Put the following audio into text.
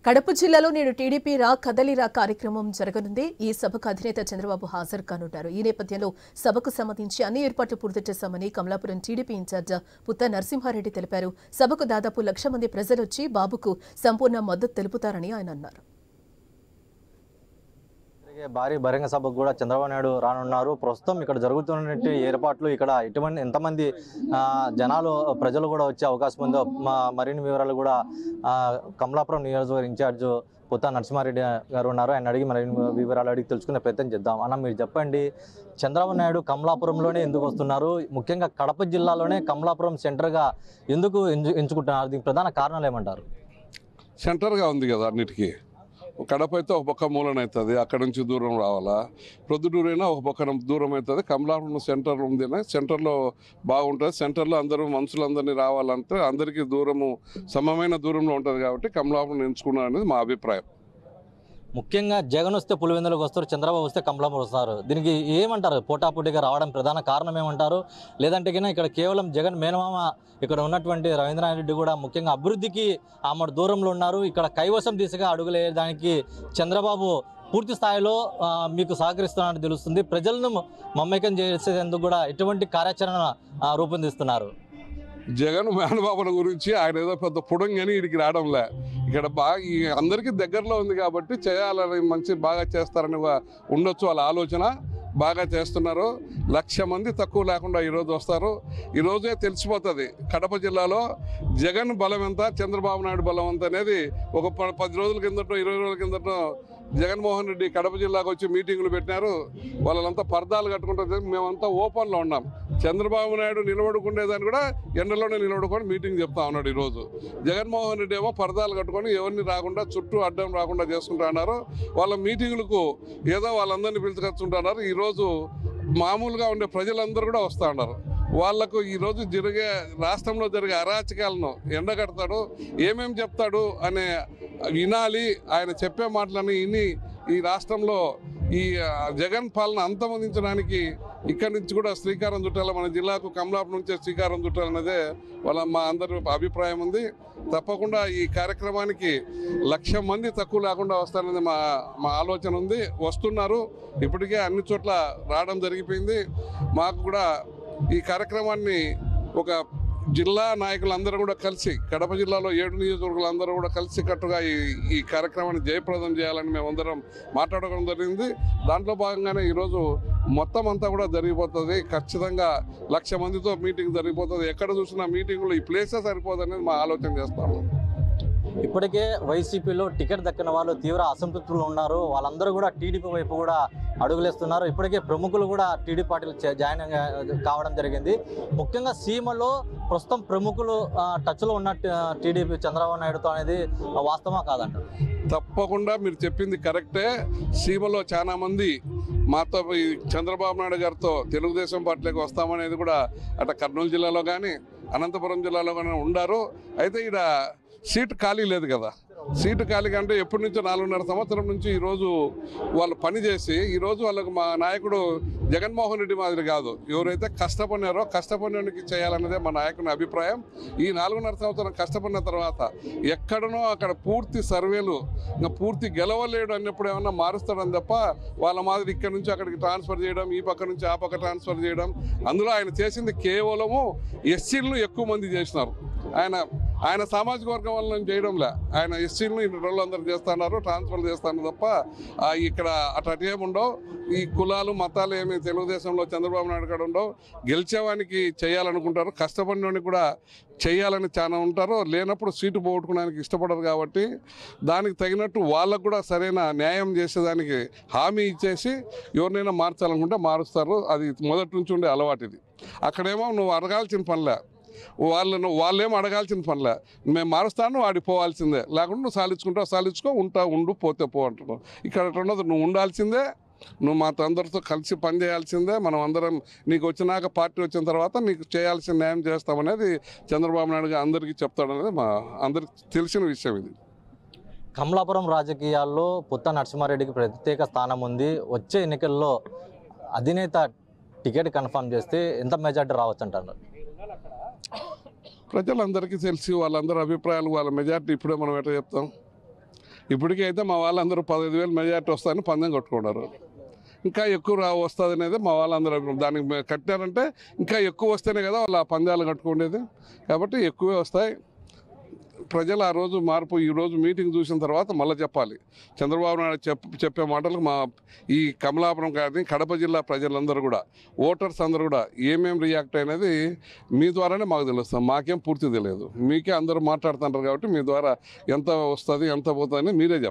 కడప జిల్లాలో నేడు టీడీపీ రా కదలిరా కార్యక్రమం జరగనుంది. ఈ సభకు అధినేత చంద్రబాబు హాజరు కానున్నారు. ఈ నేపథ్యంలో సభకు సంబంధించి అన్ని ఏర్పాట్లు పూర్తి చేశామని కమలాపురం టీడీపీ ఇన్ఛార్జ్ పుత్త నరసింహారెడ్డి తెలిపారు. సభకు దాదాపు 1,00,000 మంది ప్రజలొచ్చి బాబుకు సంపూర్ణ మద్దతు తెలుపుతారని ఆయన అన్నారు. భారీ బహిరంగ సభకు కూడా చంద్రబాబు నాయుడు రానున్నారు. ప్రస్తుతం ఇక్కడ జరుగుతున్న ఏర్పాట్లు ఇక్కడ ఎంతమంది జనాలు ప్రజలు కూడా వచ్చే అవకాశం ఉందో మరిన్ని వివరాలు కూడా కమలాపురం నియోజకవర్గ ఇన్ఛార్జ్ పుత్త నరసింహారెడ్డి గారు ఉన్నారు. ఆయన అడిగి మరిన్ని వివరాలు అడిగి తెలుసుకునే ప్రయత్నం చేద్దాం. అన్న, మీరు చెప్పండి, చంద్రబాబు నాయుడు కమలాపురంలోనే ఎందుకు వస్తున్నారు? ముఖ్యంగా కడప జిల్లాలోనే కమలాపురం సెంటర్గా ఎందుకు ఎంచుకుంటున్నారు? దీనికి ప్రధాన కారణాలు ఏమంటారు? సెంటర్గా ఉంది కదా అన్నిటికీ. కడప అయితే ఒక పక్క మూలన అవుతుంది, అక్కడ నుంచి దూరం రావాలా. ప్రొద్దుటూరు అయినా ఒక పక్కన దూరం అవుతుంది. కమలాపురం సెంటర్ ఉంది, సెంటర్లో బాగుంటుంది. సెంటర్లో అందరూ మనుషులందరినీ రావాలంటే అందరికీ దూరము సమమైన దూరంలో ఉంటుంది కాబట్టి కమలాపురం ఎంచుకున్నారు అనేది మా అభిప్రాయం. ముఖ్యంగా జగన్ వస్తే పులివెందులకు వస్తారు, చంద్రబాబు వస్తే కమలాపురం వస్తారు. దీనికి ఏమంటారు? పోటాపోటీగా రావడం ప్రధాన కారణం ఏమంటారు? లేదంటే కన్నా ఇక్కడ కేవలం జగన్ మేనమామ ఇక్కడ ఉన్నటువంటి రవీంద్రనాథ్ కూడా ముఖ్యంగా అభివృద్ధికి ఆమె దూరంలో ఉన్నారు. ఇక్కడ కైవసం దిశగా అడుగులేయడానికి చంద్రబాబు పూర్తి స్థాయిలో మీకు సహకరిస్తున్నారని తెలుస్తుంది. ప్రజలను మమ్మకం చేసేందుకు కూడా ఎటువంటి కార్యాచరణ రూపొందిస్తున్నారు? జగన్ మేనబాబుల గురించి ఆయన ఏదో పెద్ద పుడంగని వీడికి రావడంలే. ఇక్కడ బాగా అందరికీ దగ్గరలో ఉంది కాబట్టి చేయాలని మంచి బాగా చేస్తారని ఉండొచ్చు. వాళ్ళ ఆలోచన బాగా చేస్తున్నారు. 1,00,000 మంది తక్కువ లేకుండా ఈరోజు వస్తారు. ఈరోజే తెలిసిపోతుంది కడప జిల్లాలో జగన్ బలం ఎంత, చంద్రబాబు నాయుడు బలం ఎంత అనేది. ఒక 10 రోజుల కిందటో 20 రోజుల కిందటో జగన్మోహన్ రెడ్డి కడప జిల్లాకు వచ్చి మీటింగులు పెట్టినారు. వాళ్ళంతా పరదాలు కట్టుకుంటారు, మేమంతా ఓపెన్లో ఉన్నాం. చంద్రబాబు నాయుడు నిలబడుకునేదాన్ని కూడా ఎండలోనే నిలబడుకొని మీటింగ్ చెప్తా ఉన్నాడు. ఈరోజు జగన్మోహన్ రెడ్డి ఏమో పరదాలు కట్టుకొని ఎవరిని రాకుండా చుట్టూ అడ్డం రాకుండా చేసుకుంటా ఉన్నారు. వాళ్ళ మీటింగులకు ఏదో వాళ్ళందరినీ పిలుచుకొచ్చుకుంటున్నారు. ఈరోజు మామూలుగా ఉండే ప్రజలందరూ కూడా వస్తూ ఉన్నారు. వాళ్లకు ఈరోజు రాష్ట్రంలో జరిగే అరాచకాలను ఎండగడతాడు, ఏమేమి చెప్తాడు అనే వినాలి. ఆయన చెప్పే మాటలని విని ఈ రాష్ట్రంలో ఈ జగన్ పాలన అంతమొందించడానికి ఇక్కడి నుంచి కూడా శ్రీకారం చుట్టాలి. మన జిల్లాకు కమలాపురం నుంచే శ్రీకారం చుట్టాలన్నదే మా అందరి అభిప్రాయం ఉంది. తప్పకుండా ఈ కార్యక్రమానికి 1,00,000 మంది తక్కువ లేకుండా వస్తారనేది మా ఆలోచన ఉంది. వస్తున్నారు, ఇప్పటికే అన్ని చోట్ల రావడం జరిగిపోయింది. మాకు కూడా ఈ కార్యక్రమాన్ని ఒక జిల్లా నాయకులందరూ కూడా కలిసి, కడప జిల్లాలో 7 నియోజకవర్గాలందరూ కూడా కలిసి కట్టుగా ఈ కార్యక్రమాన్ని జయప్రదం చేయాలని మేమందరం మాట్లాడడం జరిగింది. దాంట్లో భాగంగానే ఈరోజు మొత్తం అంతా కూడా జరిగిపోతుంది. ఖచ్చితంగా 1,00,000 మందితో మీటింగ్ జరిగిపోతుంది. ఎక్కడ చూసినా మీటింగులు ఈ ప్లేసే సరిపోదనేది మా ఆలోచన చేస్తాము. ఇప్పటికే వైసీపీలో టికెట్ దక్కిన వాళ్ళు తీవ్ర అసంతృప్తులు ఉన్నారు. వాళ్ళందరూ కూడా టీడీపీ వైపు కూడా అడుగులేస్తున్నారు. ఇప్పటికే ప్రముఖులు కూడా టీడీపీ పార్టీలో జాయిన్ కావడం జరిగింది. ముఖ్యంగా సీమలో ప్రస్తుతం ప్రముఖులు టచ్లో ఉన్న టీడీపీ చంద్రబాబు నాయుడుతో అనేది వాస్తవమా కాదంటారు? తప్పకుండా మీరు చెప్పింది కరెక్టే. సీమలో చాలా మంది మాతో చంద్రబాబు నాయుడు గారితో తెలుగుదేశం పార్టీలోకి వస్తామనేది కూడా అటు కర్నూలు జిల్లాలో కానీ అనంతపురం జిల్లాలో కానీ ఉండారు. అయితే ఇక్కడ సీటు ఖాళీ లేదు కదా. సీటు ఖాళీ కంటే ఎప్పటి నుంచో 4.5 సంవత్సరం నుంచి ఈరోజు వాళ్ళు పనిచేసి ఈరోజు వాళ్ళకు మా నాయకుడు జగన్మోహన్ రెడ్డి మాదిరి కాదు. ఎవరైతే కష్టపడినారో కష్టపడినకి చేయాలన్నదే మా నాయకుని అభిప్రాయం. ఈ 4.5 సంవత్సరం కష్టపడిన తర్వాత ఎక్కడనో అక్కడ పూర్తి సర్వేలు ఇంకా పూర్తి గెలవలేడు అన్నప్పుడు ఏమన్నా మారుస్తాడని తప్ప వాళ్ళ మాదిరి ఇక్కడ నుంచి అక్కడికి ట్రాన్స్ఫర్ చేయడం, ఈ పక్క నుంచి ఆ పక్క ట్రాన్స్ఫర్ చేయడం, అందులో ఆయన చేసింది కేవలము ఎస్సీలను ఎక్కువ మంది చేసినారు. ఆయన సామాజిక వర్గం వల్ల చేయడంలే. ఆయన ఎస్సీలను ఇన్ని రోజులు అందరూ చేస్తున్నారు, ట్రాన్స్ఫర్ చేస్తాను తప్ప ఇక్కడ అటేమి ఉండవు. ఈ కులాలు మతాలు ఏమి తెలుగుదేశంలో చంద్రబాబు నాయుడు కాడ ఉండవు. గెలిచేవానికి చేయాలనుకుంటారు, కష్టపడినోనికి కూడా చేయాలని చాలా ఉంటారు. లేనప్పుడు సీటు పోగొట్టుకోవడానికి ఇష్టపడరు కాబట్టి దానికి తగినట్టు వాళ్ళకు కూడా సరైన న్యాయం చేసేదానికి హామీ ఇచ్చేసి ఎవరినైనా మార్చాలనుకుంటే మారుస్తారు. అది మొదటి నుంచి ఉండే అలవాటు. ఇది అక్కడేమో నువ్వు అడగాల్సిన పనిలే, వాళ్ళేమో అడగాల్సిన పనిలే. మేము మారుస్తాను ఆడిపోవాల్సిందే, లేకుండా నువ్వు సాలించుకో, ఉండు పోతే పో అంటున్నావు. ఇక్కడ ఉండదు, నువ్వు ఉండాల్సిందే, నువ్వు మాతో అందరితో కలిసి పనిచేయాల్సిందే. మనం అందరం నీకు వచ్చినాక పార్టీ వచ్చిన తర్వాత నీకు చేయాల్సిన న్యాయం చేస్తామనేది చంద్రబాబు నాయుడు అందరికీ చెప్తాడనేది మా అందరికి తెలిసిన విషయం. ఇది కమలాపురం రాజకీయాల్లో పుత్త నరసింహారెడ్డికి ప్రత్యేక స్థానం ఉంది. వచ్చే ఎన్నికల్లో అధినేత టికెట్ కన్ఫర్మ్ చేస్తే ఎంత మెజార్టీ రావచ్చు అంటారు? ప్రజలందరికీ తెలిసి వాళ్ళందరి అభిప్రాయాలు, వాళ్ళ మెజార్టీ ఇప్పుడే మనం ఎట్లా చెప్తాం? ఇప్పటికైతే మా వాళ్ళందరూ 15,000 మెజార్టీ వస్తాయని పందెం కొట్టుకున్నారు. ఇంకా ఎక్కువ వస్తుంది అనేది మా వాళ్ళందరూ దానికి కట్టారంటే ఇంకా ఎక్కువ వస్తేనే కదా వాళ్ళు ఆ పందాలు కట్టుకునేది. కాబట్టి ఎక్కువే వస్తాయి. ప్రజలు ఆ రోజు మార్పు ఈ రోజు మీటింగ్ చూసిన తర్వాత మళ్ళీ చెప్పాలి. చంద్రబాబు నాయుడు చెప్పే మాటలకు మా ఈ కమలాపురం కానీ కడప జిల్లా ప్రజలందరూ కూడా ఓటర్స్ అందరూ కూడా ఏమేమి రియాక్ట్ అయినది మీ ద్వారానే మాకు తెలుస్తాం. మాకేం పూర్తి తెలియదు. మీకే అందరూ మాట్లాడుతుంటారు కాబట్టి మీ ద్వారా ఎంత వస్తుంది ఎంత పోతుంది అని మీరే చెప్పాలి.